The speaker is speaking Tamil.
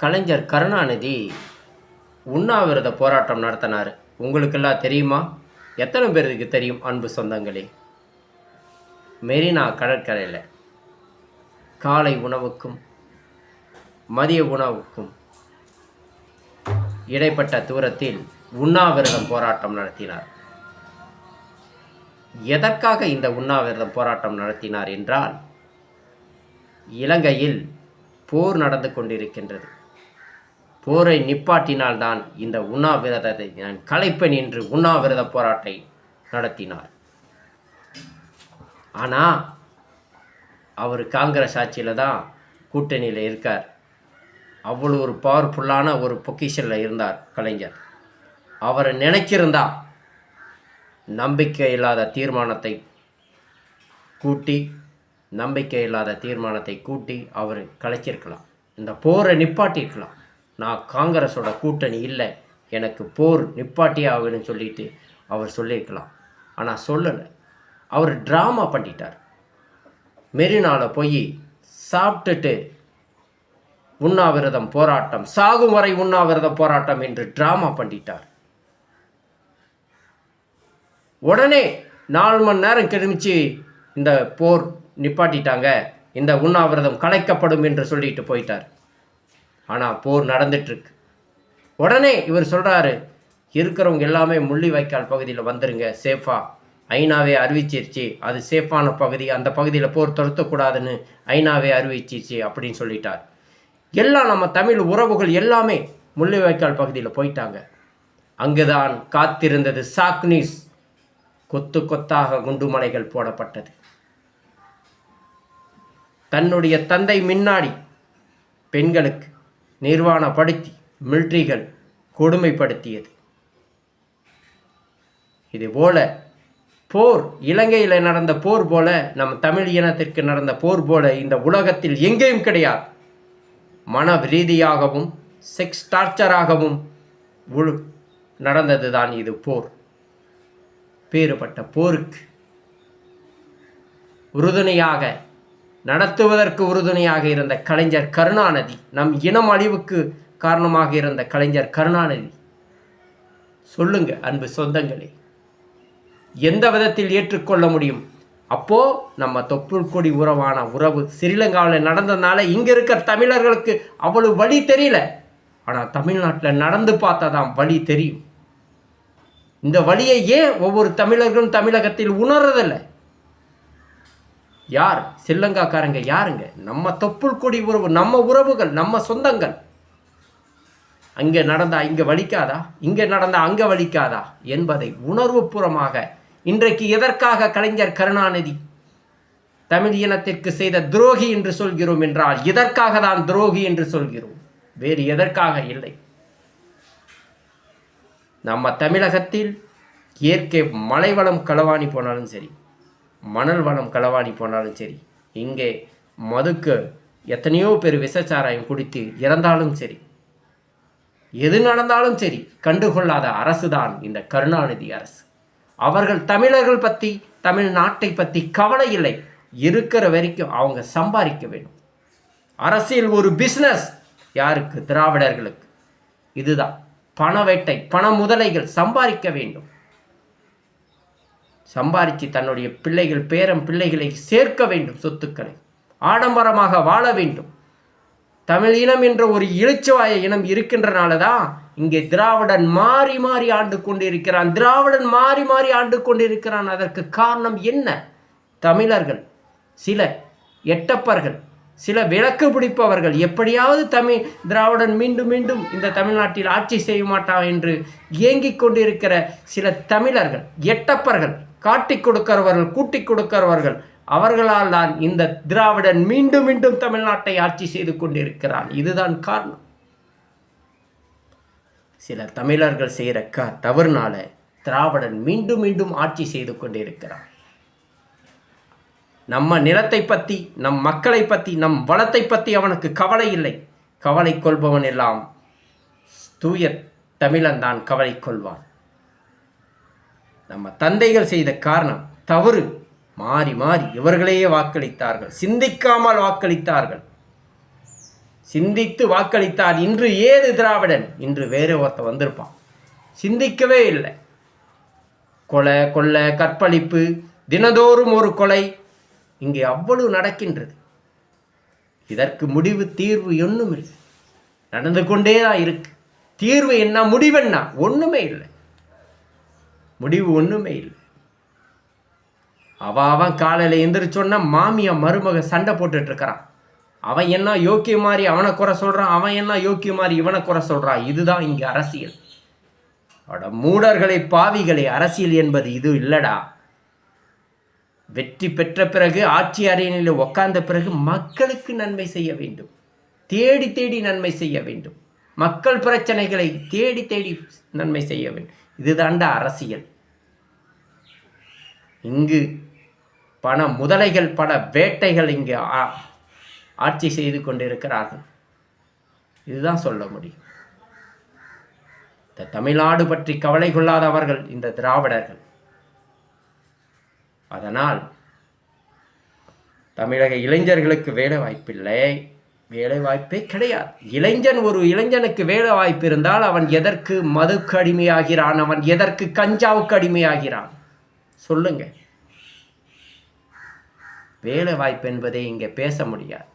கலைஞர் கருணாநிதி உண்ணாவிரத போராட்டம் நடத்தினார். உங்களுக்கெல்லாம் தெரியுமா? எத்தனை பேருக்கு தெரியும் அன்பு சொந்தங்களே? மெரினா கடற்கரையில் காலை உணவுக்கும் மதிய உணவுக்கும் இடைப்பட்ட தூரத்தில் உண்ணாவிரதம் போராட்டம் நடத்தினார். எதற்காக இந்த உண்ணாவிரதம் போராட்டம் நடத்தினார் என்றால், இலங்கையில் போர் நடந்து கொண்டிருக்கின்றது. போரை நிப்பாட்டினால்தான் இந்த உண்ணாவிரதத்தை நான் கலைப்பேன் என்று உண்ணாவிரத போராட்டத்தை நடத்தினார். ஆனால் அவர் காங்கிரஸ் ஆட்சியில் தான் கூட்டணியில் இருக்கார். அவ்வளோ ஒரு பவர்ஃபுல்லான ஒரு பொக்கிஷனில் இருந்தார் கலைஞர். அவரை நினைக்கிருந்தா நம்பிக்கை இல்லாத தீர்மானத்தை கூட்டி அவர் கலைச்சிருக்கலாம். இந்த போரை நிப்பாட்டியிருக்கலாம். நான் காங்கிரஸோட கூட்டணி இல்லை, எனக்கு போர் நிப்பாட்டி ஆகுன்னு சொல்லிட்டு அவர் சொல்லியிருக்கலாம். ஆனால் சொல்லலை. அவர் ட்ராமா பண்ணிட்டார். மெரினாவில் போய் சாப்பிட்டுட்டு உண்ணாவிரதம் போராட்டம், சாகும் வரை உண்ணாவிரத போராட்டம் என்று ட்ராமா பண்ணிட்டார். உடனே 4 மணி நேரம் கிளம்பிச்சு இந்த போர் நிப்பாட்டிட்டாங்க, இந்த உண்ணாவிரதம் கலைக்கப்படும் என்று சொல்லிட்டு போயிட்டார். ஆனால் போர் நடந்துட்டுருக்கு. உடனே இவர் சொல்கிறாரு, இருக்கிறவங்க எல்லாமே முள்ளிவாய்க்கால் பகுதியில் வந்துருங்க, சேஃபாக ஐநாவே அறிவிச்சிருச்சு, அது சேஃபான பகுதி, அந்த பகுதியில் போர் தொடுத்தக்கூடாதுன்னு ஐநாவே அறிவிச்சிருச்சு அப்படின்னு சொல்லிட்டார். எல்லாம் நம்ம தமிழ் உறவுகள் எல்லாமே முள்ளிவாய்க்கால் பகுதியில் போயிட்டாங்க. அங்குதான் காத்திருந்தது சாக் நியூஸ். கொத்து கொத்தாக குண்டுமலைகள் போடப்பட்டது. தன்னுடைய தந்தை முன்னாடி பெண்களுக்கு நிர்வாணப்படுத்தி மிலிட்ரிகள் கொடுமைப்படுத்தியது. இதுபோல போர், இலங்கையில் நடந்த போர் போல, நம் தமிழ் இனத்திற்கு நடந்த போர் போல இந்த உலகத்தில் எங்கேயும் கிடையாது. மன ரீதியாகவும் செக்ஸ் டார்ச்சராகவும் நடந்தது தான் இது போர். பேறுபட்ட போருக்கு உறுதுணையாக நடத்துவதற்கு உறுதுணையாக இருந்த கலைஞர் கருணாநிதி, நம் இனம் அழிவுக்கு காரணமாக இருந்த கலைஞர் கருணாநிதி, சொல்லுங்க அன்பு சொந்தங்களே, எந்த விதத்தில் ஏற்றுக்கொள்ள முடியும்? அப்போ நம்ம தொப்புள் கொடி உறவான உறவு ஸ்ரீலங்காவில் நடந்ததுனால இங்கே இருக்கிற தமிழர்களுக்கு அவ்வளவு வழி தெரியல. ஆனால் தமிழ்நாட்டில் நடந்து பார்த்தா தான் வழி தெரியும். இந்த வழியை ஏன் ஒவ்வொரு தமிழர்களும் தமிழகத்தில் உணர்றதில்லை? யார் ஸ்ரீலங்காக்காரங்க? யாருங்க? நம்ம தொப்புள் கொடி உறவு, நம்ம உறவுகள், நம்ம சொந்தங்கள். அங்கே நடந்தா இங்கே வலிக்காதா, இங்கே நடந்தா அங்கே வலிக்காதா என்பதை உணர்வுபூர்வமாக இன்றைக்கு எதற்காக கலைஞர் கருணாநிதி தமிழ் இனத்திற்கு செய்த துரோகி என்று சொல்கிறோம் என்றால் இதற்காக தான் துரோகி என்று சொல்கிறோம், வேறு எதற்காக இல்லை. நம்ம தமிழகத்தில் இயற்கை மலை வளம் களவாணி போனாலும் சரி, மணல் வளம் களவாணி போனாலும் சரி, இங்கே மதுக்கு எத்தனையோ பேர் விசச்சாராயம் குடித்து இறந்தாலும் சரி, எது நடந்தாலும் சரி, கண்டுகொள்ளாத அரசு தான் இந்த கருணாநிதி அரசு. அவர்கள் தமிழர்கள் பற்றி, தமிழ்நாட்டை பற்றி கவலை இல்லை. இருக்கிற வரைக்கும் அவங்க சம்பாதிக்க வேண்டும். அரசியல் ஒரு பிஸ்னஸ். யாருக்கு? திராவிடர்களுக்கு. இதுதான் பண வேட்டை, பண முதலைகள். சம்பாதிக்க வேண்டும். சம்பாதிச்சு தன்னுடைய பிள்ளைகள், பேரம் பிள்ளைகளை சேர்க்க வேண்டும், சொத்துக்களை ஆடம்பரமாக வாழ வேண்டும். தமிழ் இனம் என்ற ஒரு இளிச்சவாய இனம் இருக்கின்றனால தான் இங்கே திராவிடன் மாறி மாறி ஆண்டு கொண்டிருக்கிறான். அதற்கு காரணம் என்ன? தமிழர்கள், சில எட்டப்பர்கள், சில விளக்கு பிடிப்பவர்கள், எப்படியாவது திராவிடன் மீண்டும் மீண்டும் இந்த தமிழ்நாட்டில் ஆட்சி செய்ய மாட்டான் என்று ஏங்கிக் கொண்டிருக்கிற சில தமிழர்கள், எட்டப்பர்கள், காட்டிக் கொடுக்கிறவர்கள், கூட்டிக் கொடுக்கிறவர்கள், அவர்களால் தான் இந்த திராவிடன் மீண்டும் மீண்டும் தமிழ்நாட்டை ஆட்சி செய்து கொண்டிருக்கிறான். இதுதான் காரணம். சில தமிழர்கள் செய்கிற தவறுனால திராவிடன் மீண்டும் மீண்டும் ஆட்சி செய்து கொண்டிருக்கிறான். நம்ம நிலத்தை பற்றி, நம் மக்களை பற்றி, நம் வளத்தை பற்றி அவனுக்கு கவலை இல்லை. கவலை கொள்பவன் எல்லாம் தூய தமிழன் தான் கவலை கொள்வான். நம்ம தந்தைகள் செய்த காரணம் தவறு. மாறி மாறி இவர்களையே வாக்களித்தார்கள், சிந்திக்காமல் வாக்களித்தார்கள். சிந்தித்து வாக்களித்தார். இன்று ஏது திராவிடன்? இன்று வேறு ஒருத்தன் வந்திருப்பான். சிந்திக்கவே இல்லை. கொலை, கொள்ளை, கற்பழிப்பு, தினந்தோறும் ஒரு கொலை, இங்கே அவ்வளவு நடக்கின்றது. இதற்கு முடிவு, தீர்வு ஒன்றும் இல்லை. நடந்து கொண்டே தான் இருக்கு. தீர்வு என்ன, முடிவென்ன? ஒன்றுமே இல்லை. முடிவு ஒன்றுமே இல்லை. அவன் காலையில் எந்திரிச்சோன்னா மாமியா மருமக சண்டை போட்டுட்டு இருக்கிறான். அவன் என்ன யோக்கிய மாதிரி அவனை குறை சொல்கிறான், அவன் என்ன யோக்கிய மாதிரி இவனை குறை சொல்கிறான். இதுதான் இங்கே அரசியல். மூடர்களை, பாவிகளை, அரசியல் என்பது இது இல்லடா. வெற்றி பெற்ற பிறகு, ஆட்சி அறையினில் உட்கார்ந்த பிறகு மக்களுக்கு நன்மை செய்ய வேண்டும். தேடி தேடி நன்மை செய்ய வேண்டும். மக்கள் பிரச்சனைகளை தேடி தேடி நன்மை செய்ய வேண்டும். இதுதான்டா அரசியல். இங்கு பண முதலைகள், பண வேட்டைகள் இங்கு ஆட்சி செய்து கொண்டிருக்கிறார்கள். இதுதான் சொல்ல முடியும். இந்த தமிழ்நாடு பற்றி கவலை கொள்ளாதவர்கள் இந்த திராவிடர்கள். அதனால் தமிழக இளைஞர்களுக்கு வேலை வாய்ப்பில்லை, வேலை வாய்ப்பே கிடையாது. ஒரு இளைஞனுக்கு வேலை வாய்ப்பு இருந்தால் அவன் எதற்கு மதுக்கு அடிமையாகிறான்? அவன் எதற்கு கஞ்சாவுக்கு அடிமையாகிறான்? சொல்லுங்க. வேலை வாய்ப்பு என்பதை இங்கே பேச முடியாது.